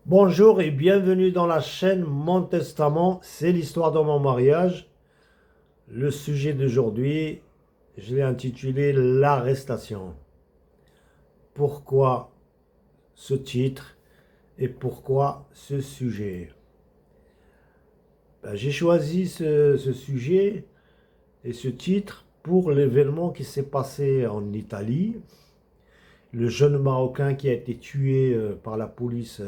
Bonjour et bienvenue dans la chaîne Mon Testament, c'est l'histoire de mon mariage. Le sujet d'aujourd'hui, je l'ai intitulé l'arrestation. Pourquoi ce titre et pourquoi ce sujet? J'ai choisi ce sujet et ce titre pour l'événement qui s'est passé en Italie. Le jeune Marocain qui a été tué par la police,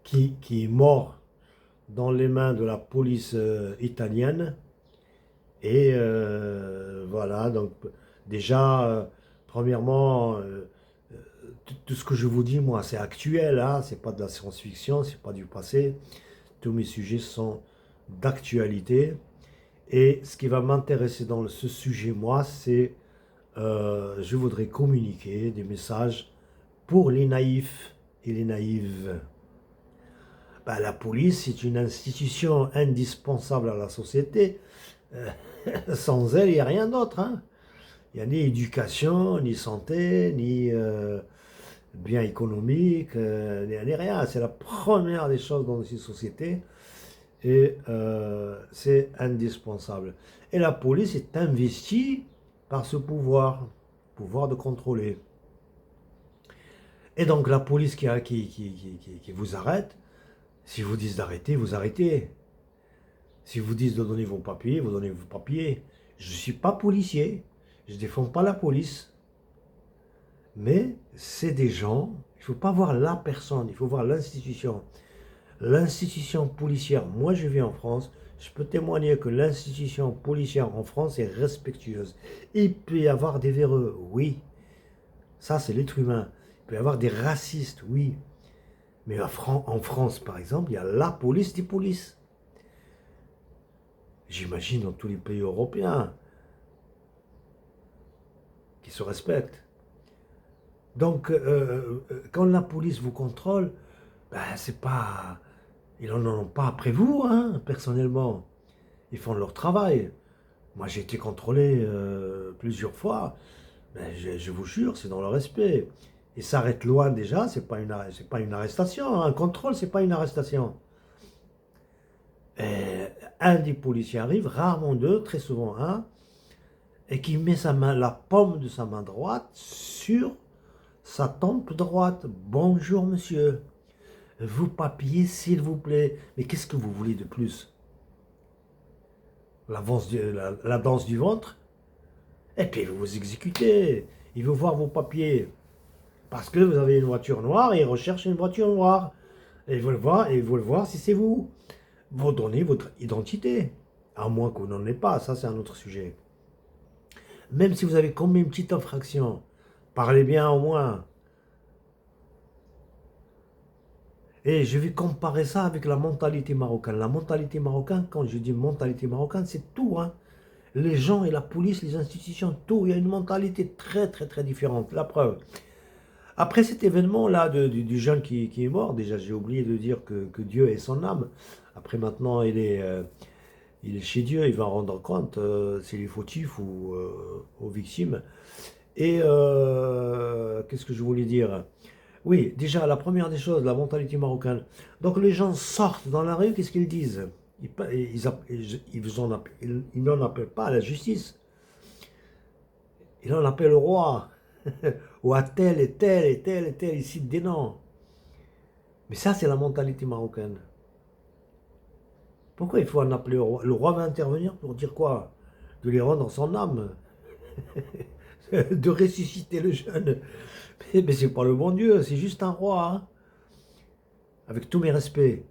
qui est mort dans les mains de la police italienne. Et voilà, donc déjà, premièrement, tout ce que je vous dis, moi, c'est actuel, hein, c'est pas de la science-fiction, c'est pas du passé. Tous mes sujets sont d'actualité. Et ce qui va m'intéresser dans ce sujet, moi, c'est je voudrais communiquer des messages pour les naïfs et les naïves. La police, c'est une institution indispensable à la société. Euh, Sans elle, il n'y a rien d'autre, hein. Il n'y a ni éducation, ni santé, ni bien économique, ni rien. C'est la première des choses dans ces sociétés et c'est indispensable. Et la police est investie par ce pouvoir de contrôler. Et donc la police qui vous arrête, si vous disent d'arrêter, vous arrêtez. Si vous disent de donner vos papiers, vous donnez vos papiers. Je ne suis pas policier, je ne défends pas la police. Mais c'est des gens, il ne faut pas voir la personne, il faut voir l'institution. L'institution policière, moi je vis en France, je peux témoigner que l'institution policière en France est respectueuse. Il peut y avoir des véreux, oui. Ça, c'est l'être humain. Il peut y avoir des racistes, oui. Mais en France, par exemple, il y a la police des polices. J'imagine dans tous les pays européens qui se respectent. Donc, quand la police vous contrôle, c'est pas, ils n'en ont pas après vous, hein, personnellement. Ils font leur travail. Moi, j'ai été contrôlé plusieurs fois. Je vous jure, c'est dans le respect. Ils s'arrêtent loin déjà, c'est pas une arrestation. Un contrôle, c'est pas une arrestation. Et un des policiers arrive, rarement deux, très souvent un, et qui met la paume de sa main droite sur sa tempe droite. Bonjour monsieur, vos papiers s'il vous plaît. Mais qu'est-ce que vous voulez de plus? La danse du ventre? Et puis vous vous exécutez. Il veut voir vos papiers. Parce que vous avez une voiture noire et il recherche une voiture noire. Et il veut le voir si c'est vous. Vous donnez votre identité. À moins que vous n'en ayez pas, ça c'est un autre sujet. Même si vous avez commis une petite infraction, parlez bien au moins. Et je vais comparer ça avec la mentalité marocaine. La mentalité marocaine, quand je dis mentalité marocaine, c'est tout, hein. Les gens et la police, les institutions, tout. Il y a une mentalité très, très, très différente. La preuve. Après cet événement-là du jeune qui est mort, déjà j'ai oublié de dire que Dieu est son âme. Après maintenant, il est chez Dieu, il va rendre compte s'il est fautif ou aux victimes. Et qu'est-ce que je voulais dire? Oui, déjà, la première des choses, la mentalité marocaine. Donc les gens sortent dans la rue, qu'est-ce qu'ils disent? Ils n'en appellent pas à la justice. Ils en appellent au roi. Ou à tel et tel et tel et tel, ils citent des noms. Mais ça, c'est la mentalité marocaine. Pourquoi il faut en appeler au roi? Le roi va intervenir pour dire quoi? De lui rendre son âme. De ressusciter le jeune. Mais c'est pas le bon Dieu, c'est juste un roi, hein. Avec tous mes respects.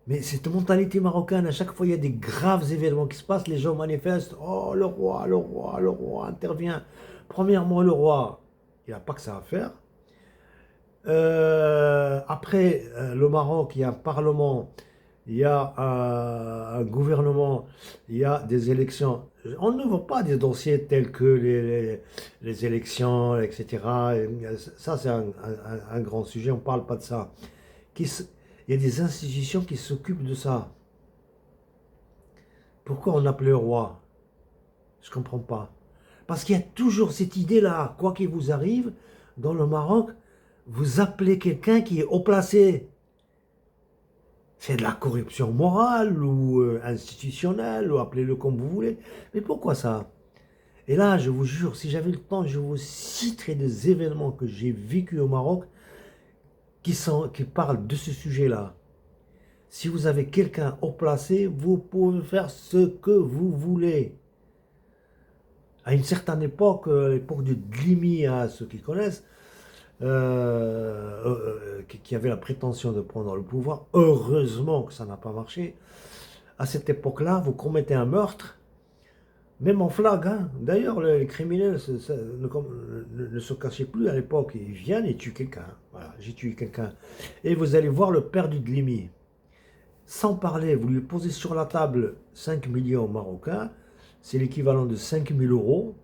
Mais cette mentalité marocaine, à chaque fois il y a des graves événements qui se passent, les gens manifestent, oh le roi, le roi, le roi intervient. Premièrement, le roi, il n'a pas que ça à faire. Après, le Maroc, il y a un parlement, il y a un gouvernement, il y a des élections. On ne voit pas des dossiers tels que les élections, etc. Ça, c'est un grand sujet, on ne parle pas de ça. Il y a des institutions qui s'occupent de ça. Pourquoi on appelait le roi? Je ne comprends pas. Parce qu'il y a toujours cette idée-là, quoi qu'il vous arrive, dans le Maroc, vous appelez quelqu'un qui est haut placé. C'est de la corruption morale ou institutionnelle, ou appelez-le comme vous voulez. Mais pourquoi ça? Et là, je vous jure, si j'avais le temps, je vous citerai des événements que j'ai vécus au Maroc qui parlent de ce sujet-là. Si vous avez quelqu'un au placé, vous pouvez faire ce que vous voulez. À une certaine époque, l'époque de Glimi, à ceux qui connaissent, qui avait la prétention de prendre le pouvoir, heureusement que ça n'a pas marché. À cette époque-là, vous commettez un meurtre, même en flag. Hein. D'ailleurs, les criminels ne se cachaient plus à l'époque. Ils viennent et tuent quelqu'un. Voilà, j'ai tué quelqu'un. Et vous allez voir le père du Glimi. Sans parler, vous lui posez sur la table 5 millions marocains, c'est l'équivalent de 5 000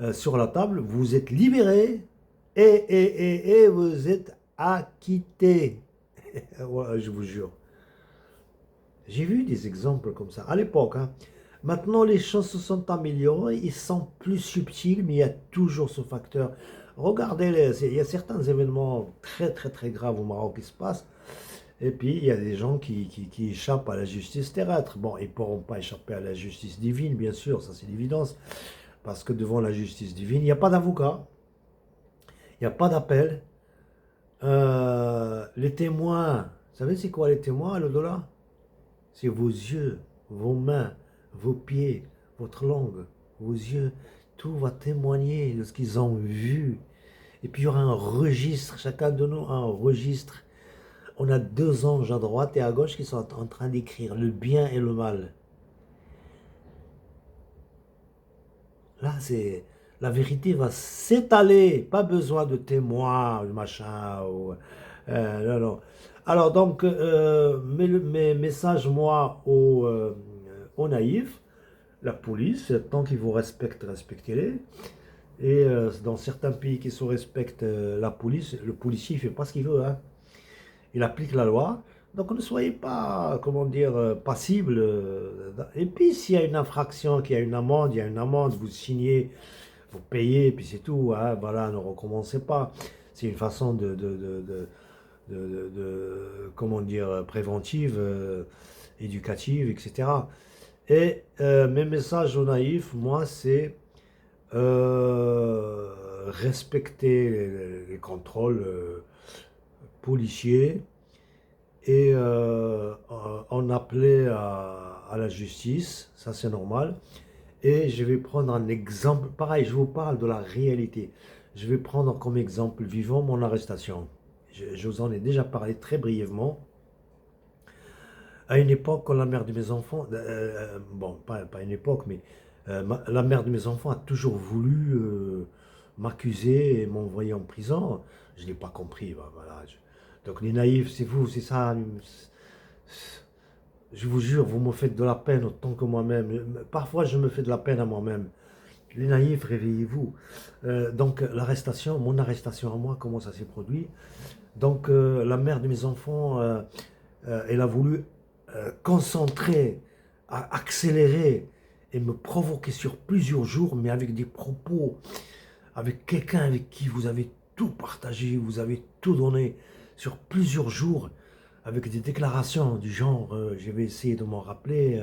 € sur la table, vous êtes libéré et vous êtes acquitté. Voilà, je vous jure. J'ai vu des exemples comme ça à l'époque. Hein. Maintenant, les choses se sont améliorées, ils sont plus subtils, mais il y a toujours ce facteur. Regardez, il y a certains événements très très très graves au Maroc qui se passent. Et puis, il y a des gens qui échappent à la justice terrestre. Bon, ils ne pourront pas échapper à la justice divine, bien sûr, ça c'est l'évidence. Parce que devant la justice divine, il n'y a pas d'avocat, il n'y a pas d'appel. Les témoins, vous savez c'est quoi les témoins, l'au-delà? C'est vos yeux, vos mains, vos pieds, votre langue, vos yeux. Tout va témoigner de ce qu'ils ont vu. Et puis, il y aura un registre, chacun de nous a un registre. On a deux anges à droite et à gauche qui sont en train d'écrire le bien et le mal. Là, c'est la vérité va s'étaler. Pas besoin de témoins, machin. Non, non. Alors, donc, mes messages, moi, aux naïfs, la police, tant qu'ils vous respectent, respectez-les. Et dans certains pays qui se respectent la police, le policier, il fait pas ce qu'il veut. Hein. Il applique la loi. Donc ne soyez pas, comment dire, passible. Et puis s'il y a une infraction, qu'il y a une amende, il y a une amende, vous signez, vous payez, et puis c'est tout. Hein, voilà, ne recommencez pas. C'est une façon comment dire, préventive, éducative, etc. Et mes messages aux naïfs, moi, c'est respecter les contrôles policiers et en appeler à la justice, ça c'est normal. Et je vais prendre un exemple, pareil, je vous parle de la réalité. Je vais prendre comme exemple vivant mon arrestation. Je vous en ai déjà parlé très brièvement. À une époque, quand la mère de mes enfants, bon, pas une époque, mais la mère de mes enfants a toujours voulu m'accuser et m'envoyer en prison. Je n'ai pas compris. Bah, voilà, donc les naïfs, c'est vous, c'est ça. Je vous jure, vous me faites de la peine autant que moi-même. Parfois, je me fais de la peine à moi-même. Les naïfs, réveillez-vous. Donc, l'arrestation, mon arrestation à moi, comment ça s'est produit? Donc, la mère de mes enfants, elle a voulu concentrer, accélérer et me provoquer sur plusieurs jours, mais avec des propos, avec quelqu'un avec qui vous avez tout partagé, vous avez tout donné sur plusieurs jours, avec des déclarations du genre, je vais essayer de m'en rappeler,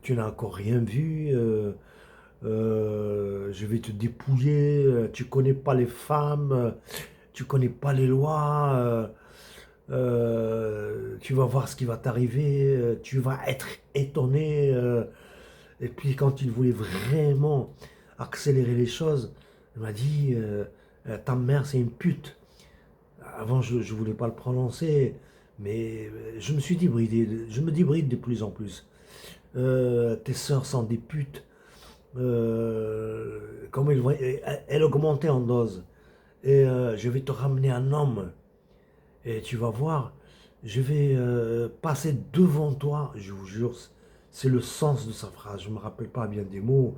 tu n'as encore rien vu, je vais te dépouiller, tu connais pas les femmes, tu connais pas les lois, tu vas voir ce qui va t'arriver, tu vas être étonné. Et puis quand il voulait vraiment accélérer les choses, il m'a dit, ta mère c'est une pute. Avant je ne voulais pas le prononcer, mais je me suis débridé, je me débride de plus en plus. Tes sœurs sont des putes. Comme elle augmentait en dose. Et je vais te ramener un homme. Et tu vas voir, je vais passer devant toi, je vous jure, c'est le sens de sa phrase. Je ne me rappelle pas bien des mots,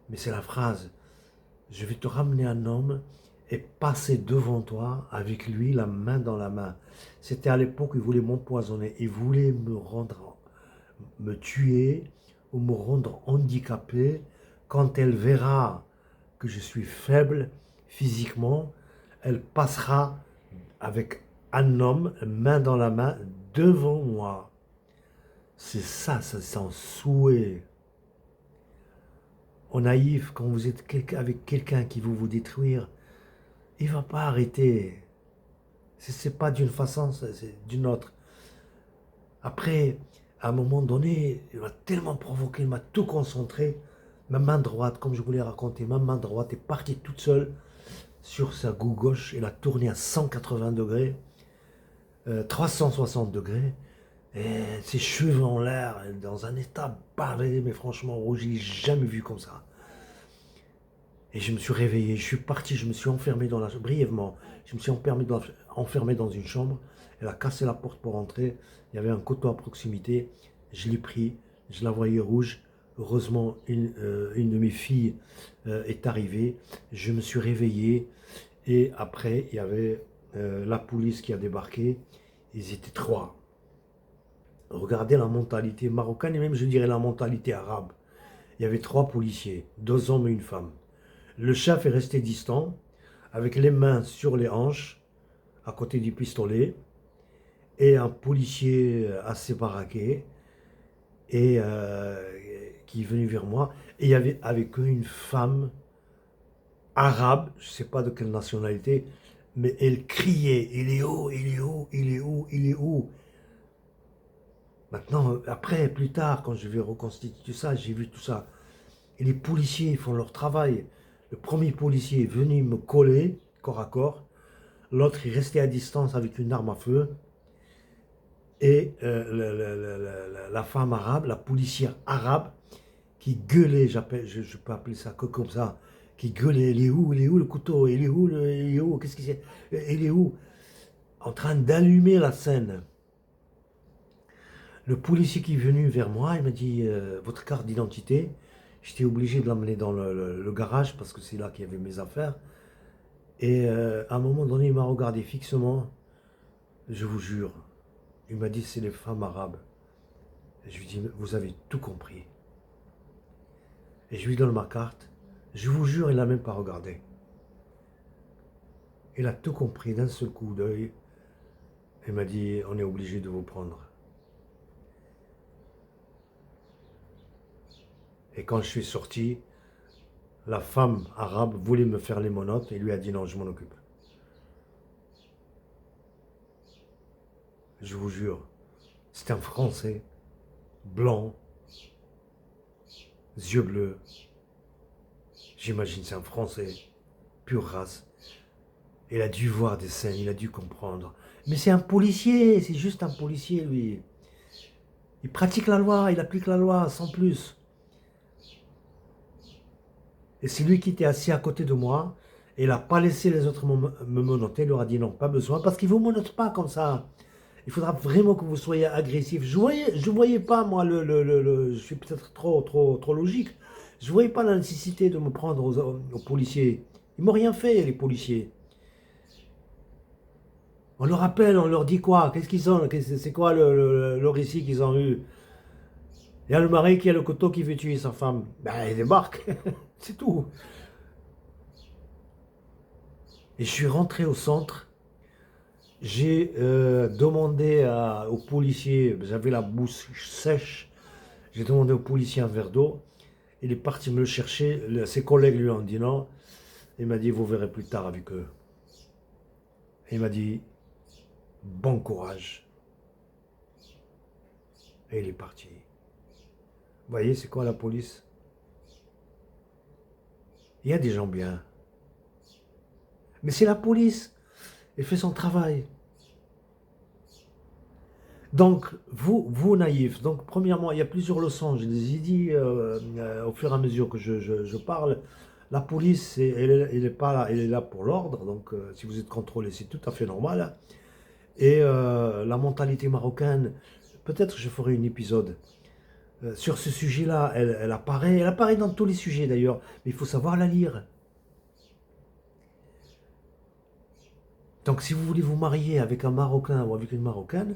mais c'est la phrase. Je vais te ramener un homme et passer devant toi avec lui la main dans la main. C'était à l'époque où il voulait m'empoisonner. Il voulait me tuer ou me rendre handicapé. Quand elle verra que je suis faible physiquement, elle passera avec un homme, main dans la main, devant moi. C'est ça, ça sent souhait. On naïf, quand vous êtes avec quelqu'un qui veut vous détruire, il ne va pas arrêter. C'est pas d'une façon, c'est d'une autre. Après, à un moment donné, il m'a tellement provoqué, il m'a tout concentré. Ma main droite, comme je vous l'ai raconté, ma main droite est partie toute seule sur sa goût gauche. Elle a tourné à 180 degrés, 360 degrés. Et ses cheveux en l'air, dans un état barré, mais franchement rouge, je l'ai jamais vu comme ça. Et je me suis réveillé, je suis parti, je me suis enfermé brièvement, je me suis enfermé dans une chambre. Elle a cassé la porte pour entrer, il y avait un couteau à proximité, je l'ai pris, je la voyais rouge. Heureusement, une de mes filles est arrivée, je me suis réveillé et après, il y avait la police qui a débarqué, ils étaient 3. Regardez la mentalité marocaine et même je dirais la mentalité arabe. Il y avait 3 policiers, 2 hommes et une femme. Le chef est resté distant, avec les mains sur les hanches, à côté du pistolet, et un policier assez baraqué, et qui est venu vers moi. Et il y avait avec eux une femme arabe, je ne sais pas de quelle nationalité, mais elle criait, il est où, il est où, il est où, il est où. Maintenant, après, plus tard, quand je vais reconstituer tout ça, j'ai vu tout ça. Et les policiers font leur travail. Le premier policier est venu me coller, corps à corps. L'autre est resté à distance avec une arme à feu. Et la femme arabe, la policière arabe, qui gueulait, je peux appeler ça comme ça, qui gueulait, il est où le couteau, il est où, qu'est-ce qu'il c'est, il est où, en train d'allumer la scène. Le policier qui est venu vers moi, il m'a dit votre carte d'identité. J'étais obligé de l'emmener dans le garage parce que c'est là qu'il y avait mes affaires. Et à un moment donné, il m'a regardé fixement. Je vous jure, il m'a dit c'est les femmes arabes. Et je lui dis vous avez tout compris. Et je lui donne ma carte. Je vous jure, il n'a même pas regardé. Il a tout compris d'un seul coup d'œil. Il m'a dit on est obligé de vous prendre. Et quand je suis sorti, la femme arabe voulait me faire les menottes et lui a dit non, je m'en occupe. Je vous jure, c'est un Français, blanc, yeux bleus. J'imagine c'est un Français, pure race. Il a dû voir des scènes, il a dû comprendre. Mais c'est un policier, c'est juste un policier lui. Il pratique la loi, il applique la loi, sans plus. Et c'est lui qui était assis à côté de moi. Et il n'a pas laissé les autres me menotter. Il leur a dit non, pas besoin. Parce qu'il ne vous menotte pas comme ça. Il faudra vraiment que vous soyez agressif. Je ne voyais pas, moi, je suis peut-être trop logique. Je ne voyais pas la nécessité de me prendre aux policiers. Ils ne m'ont rien fait, les policiers. On leur appelle, on leur dit quoi? Qu'est-ce qu'ils ont? C'est quoi le récit qu'ils ont eu? Il y a le mari qui a le couteau qui veut tuer sa femme. Ben, il débarque. C'est tout. Et je suis rentré au centre. J'ai demandé aux policiers, j'avais la bouche sèche, j'ai demandé au policier un verre d'eau. Il est parti me le chercher. Ses collègues lui ont dit non. Il m'a dit, vous verrez plus tard avec eux. Et il m'a dit, bon courage. Et il est parti. Vous voyez, c'est quoi la police? Il y a des gens bien. Mais c'est la police. Elle fait son travail. Donc, vous naïfs, donc premièrement, il y a plusieurs leçons, je les ai dit au fur et à mesure que je parle. La police, elle est pas là, elle est là pour l'ordre, donc si vous êtes contrôlé, c'est tout à fait normal. Et la mentalité marocaine, peut-être je ferai un épisode sur ce sujet-là, elle apparaît dans tous les sujets d'ailleurs, mais il faut savoir la lire. Donc si vous voulez vous marier avec un Marocain ou avec une Marocaine,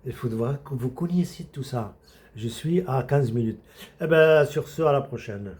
il faudra que vous connaissiez tout ça. Je suis à 15 minutes. Eh bien, sur ce, à la prochaine.